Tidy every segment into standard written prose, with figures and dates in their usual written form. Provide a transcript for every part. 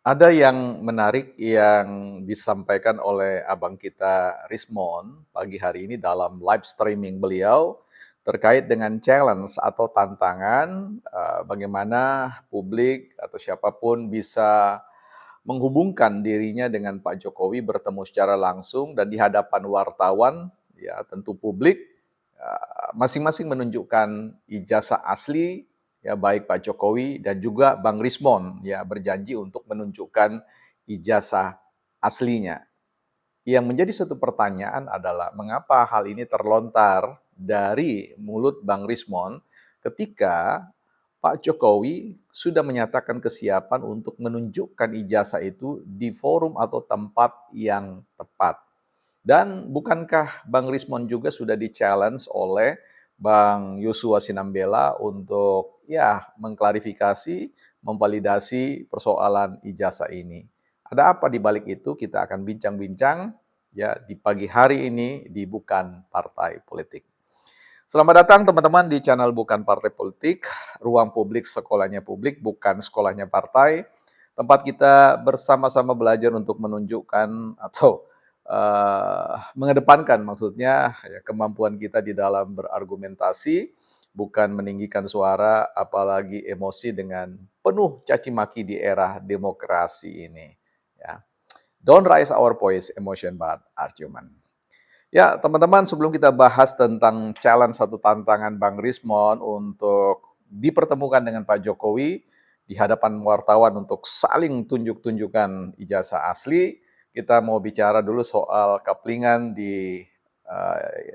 Ada yang menarik yang disampaikan oleh abang kita Rismond pagi hari ini dalam live streaming beliau terkait dengan challenge atau tantangan bagaimana publik atau siapapun bisa menghubungkan dirinya dengan Pak Jokowi bertemu secara langsung dan di hadapan wartawan, ya tentu publik, masing-masing menunjukkan ijazah asli, ya baik Pak Jokowi dan juga Bang Rismond, ya berjanji untuk menunjukkan ijazah aslinya. Yang menjadi satu pertanyaan adalah mengapa hal ini terlontar dari mulut Bang Rismond ketika Pak Jokowi sudah menyatakan kesiapan untuk menunjukkan ijazah itu di forum atau tempat yang tepat. Dan bukankah Bang Rismond juga sudah di-challenge oleh Bang Yosua Sinambela untuk ya mengklarifikasi, memvalidasi persoalan ijazah ini. Ada apa di balik itu? Kita akan bincang-bincang ya di pagi hari ini di Bukan Partai Politik. Selamat datang teman-teman di channel Bukan Partai Politik, ruang publik sekolahnya publik, bukan sekolahnya partai. Tempat kita bersama-sama belajar untuk menunjukkan atau mengedepankan maksudnya ya, kemampuan kita di dalam berargumentasi, bukan meninggikan suara apalagi emosi dengan penuh caci maki di era demokrasi ini. Ya. Don't raise our voice, emotion but argument. Ya, teman-teman, sebelum kita bahas tentang challenge satu tantangan Bang Rismond untuk dipertemukan dengan Pak Jokowi di hadapan wartawan untuk saling tunjuk-tunjukkan ijazah asli, kita mau bicara dulu soal kaplingan di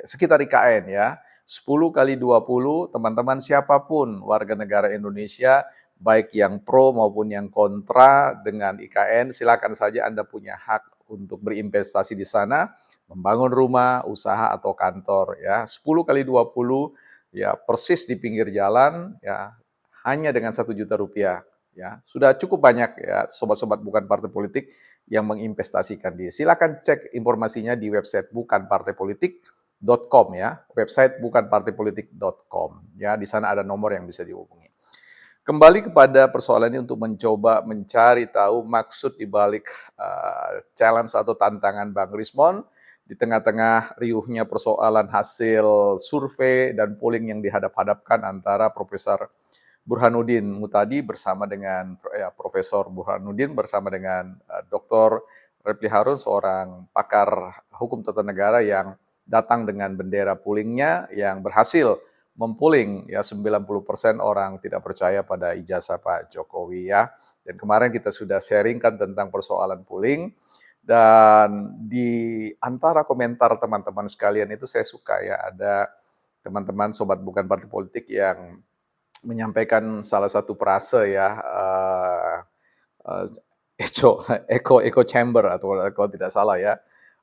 sekitar IKN ya. 10 kali 20, teman-teman siapapun warga negara Indonesia, baik yang pro maupun yang kontra dengan IKN, silakan saja Anda punya hak untuk berinvestasi di sana, membangun rumah, usaha atau kantor ya. 10 kali 20 ya persis di pinggir jalan ya hanya dengan 1 juta rupiah ya. Sudah cukup banyak ya sobat-sobat bukan partai politik yang menginvestasikan di. Silakan cek informasinya di website bukanpartaipolitik.com ya. Website bukanpartaipolitik.com ya. Di sana ada nomor yang bisa dihubungi. Kembali kepada persoalan ini untuk mencoba mencari tahu maksud di balik challenge atau tantangan Bang Rismond di tengah-tengah riuhnya persoalan hasil survei dan polling yang dihadap-hadapkan antara Profesor Burhanuddin Mutadi bersama dengan Profesor Burhanuddin bersama dengan Dr. Refli Harun, seorang pakar hukum tata negara yang datang dengan bendera pollingnya yang berhasil mempuling ya 90% orang tidak percaya pada ijazah Pak Jokowi ya. Dan kemarin kita sudah sharingkan tentang persoalan polling dan di antara komentar teman-teman sekalian itu saya suka ya ada teman-teman sobat bukan partai politik yang menyampaikan salah satu frase ya uh, echo chamber atau kalau tidak salah ya.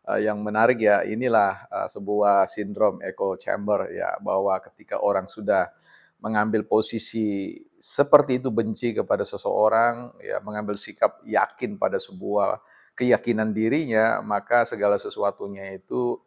Yang menarik ya inilah sebuah sindrom echo chamber ya bahwa ketika orang sudah mengambil posisi seperti itu benci kepada seseorang ya mengambil sikap yakin pada sebuah keyakinan dirinya maka segala sesuatunya itu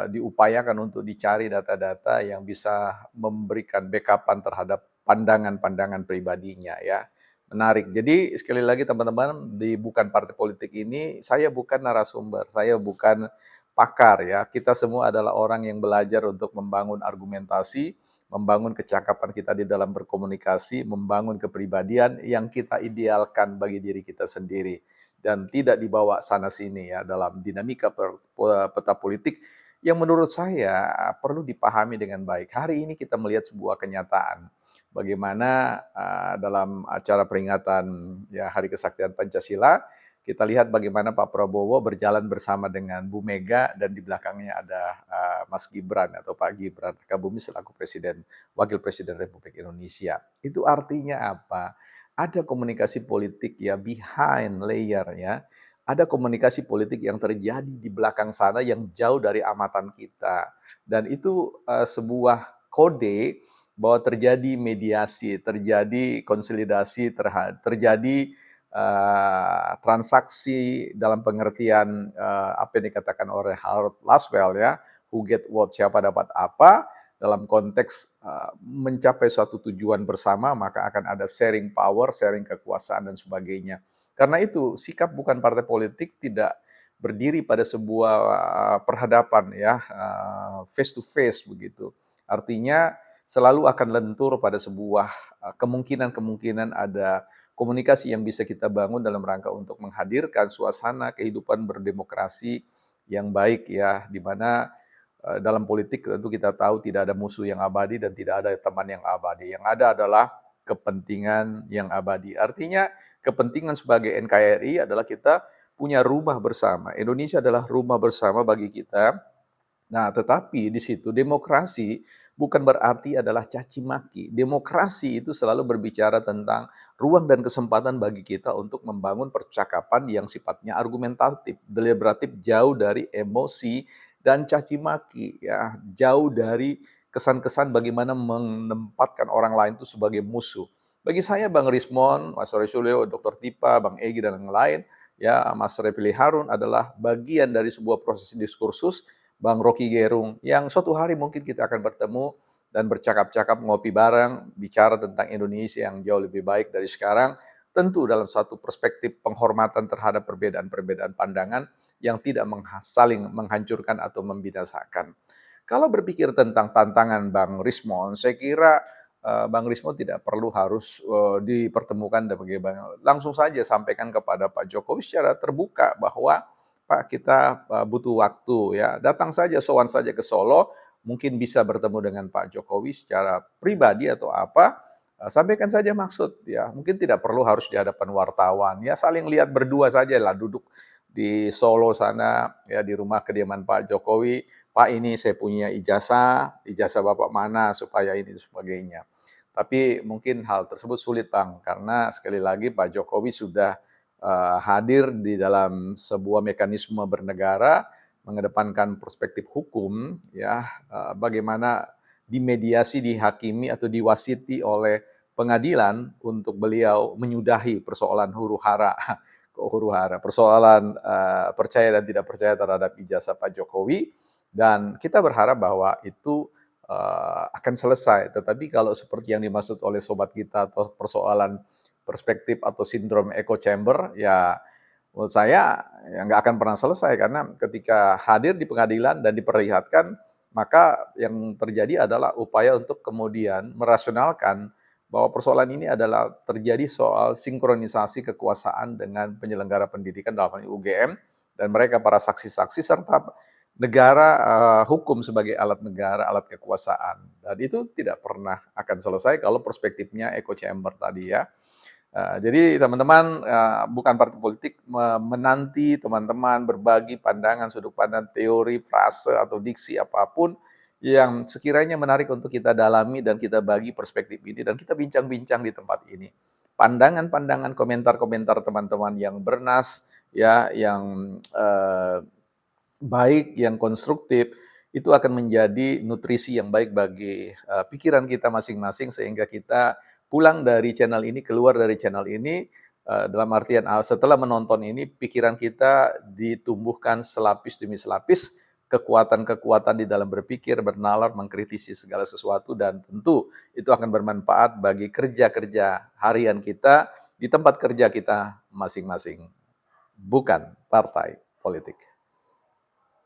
diupayakan untuk dicari data-data yang bisa memberikan backupan terhadap pandangan-pandangan pribadinya ya. Menarik. Jadi sekali lagi teman-teman di bukan partai politik ini saya bukan narasumber, saya bukan pakar ya. Kita semua adalah orang yang belajar untuk membangun argumentasi, membangun kecakapan kita di dalam berkomunikasi, membangun kepribadian yang kita idealkan bagi diri kita sendiri dan tidak dibawa sana sini ya dalam dinamika peta politik yang menurut saya perlu dipahami dengan baik. Hari ini kita melihat sebuah kenyataan bagaimana dalam acara peringatan ya Hari Kesaktian Pancasila kita lihat bagaimana Pak Prabowo berjalan bersama dengan Bu Mega dan di belakangnya ada Mas Gibran atau Pak Gibran Rakabuming selaku Wakil Presiden Republik Indonesia. Itu artinya apa? Ada komunikasi politik ya behind layer ya. Ada komunikasi politik yang terjadi di belakang sana yang jauh dari amatan kita. Dan itu sebuah kode bahwa terjadi mediasi, terjadi konsolidasi, terjadi transaksi dalam pengertian apa yang dikatakan oleh Harold Laswell ya, who get what, siapa dapat apa, dalam konteks mencapai suatu tujuan bersama, maka akan ada sharing power, sharing kekuasaan dan sebagainya. Karena itu sikap bukan partai politik tidak berdiri pada sebuah perhadapan ya, face to face begitu. Artinya selalu akan lentur pada sebuah kemungkinan-kemungkinan ada komunikasi yang bisa kita bangun dalam rangka untuk menghadirkan suasana kehidupan berdemokrasi yang baik ya, di mana dalam politik tentu kita tahu tidak ada musuh yang abadi dan tidak ada teman yang abadi. Yang ada adalah kepentingan yang abadi. Artinya kepentingan sebagai NKRI adalah kita punya rumah bersama. Indonesia adalah rumah bersama bagi kita. Nah, tetapi di situ demokrasi bukan berarti adalah caci maki. Demokrasi itu selalu berbicara tentang ruang dan kesempatan bagi kita untuk membangun percakapan yang sifatnya argumentatif, deliberatif, jauh dari emosi dan caci maki ya, jauh dari kesan-kesan bagaimana menempatkan orang lain itu sebagai musuh. Bagi saya Bang Rismon, Mas Roy Suryo, Dr. Tipa, Bang Egy dan yang lain, ya Mas Refli Harun adalah bagian dari sebuah proses diskursus Bang Rocky Gerung, yang suatu hari mungkin kita akan bertemu dan bercakap-cakap, ngopi bareng, bicara tentang Indonesia yang jauh lebih baik dari sekarang, tentu dalam satu perspektif penghormatan terhadap perbedaan-perbedaan pandangan yang tidak saling menghancurkan atau membinasakan. Kalau berpikir tentang tantangan Bang Rismon, saya kira Bang Rismon tidak perlu harus dipertemukan dan bagaimana. Langsung saja sampaikan kepada Pak Jokowi secara terbuka bahwa Pak, kita butuh waktu ya. Datang saja, sowan saja ke Solo, mungkin bisa bertemu dengan Pak Jokowi secara pribadi atau apa, sampaikan saja maksud ya. Mungkin tidak perlu harus di hadapan wartawan, ya saling lihat berdua saja lah, duduk di Solo sana, ya di rumah kediaman Pak Jokowi, "Pak, ini saya punya ijazah, ijazah Bapak mana?" Supaya ini dan sebagainya. Tapi mungkin hal tersebut sulit Bang, karena sekali lagi Pak Jokowi sudah hadir di dalam sebuah mekanisme bernegara, mengedepankan perspektif hukum, ya, bagaimana dimediasi, dihakimi atau diwasiti oleh pengadilan untuk beliau menyudahi persoalan huru-hara, kok huru-hara, persoalan percaya dan tidak percaya terhadap ijazah Pak Jokowi, dan kita berharap bahwa itu akan selesai. Tetapi kalau seperti yang dimaksud oleh sobat kita atau persoalan perspektif atau sindrom echo chamber, ya menurut saya ya nggak akan pernah selesai karena ketika hadir di pengadilan dan diperlihatkan, maka yang terjadi adalah upaya untuk kemudian merasionalkan bahwa persoalan ini adalah terjadi soal sinkronisasi kekuasaan dengan penyelenggara pendidikan dalam hal ini UGM dan mereka para saksi-saksi serta negara, hukum sebagai alat negara, alat kekuasaan. Dan itu tidak pernah akan selesai kalau perspektifnya echo chamber tadi ya. Jadi teman-teman, bukan partai politik menanti teman-teman berbagi pandangan, sudut pandang, teori, frase, atau diksi apapun yang sekiranya menarik untuk kita dalami dan kita bagi perspektif ini dan kita bincang-bincang di tempat ini. Pandangan-pandangan, komentar-komentar teman-teman yang bernas, ya, yang baik, yang konstruktif, itu akan menjadi nutrisi yang baik bagi pikiran kita masing-masing sehingga kita pulang dari channel ini, keluar dari channel ini, dalam artian setelah menonton ini pikiran kita ditumbuhkan selapis demi selapis, kekuatan-kekuatan di dalam berpikir, bernalar, mengkritisi segala sesuatu dan tentu itu akan bermanfaat bagi kerja-kerja harian kita di tempat kerja kita masing-masing, bukan partai politik.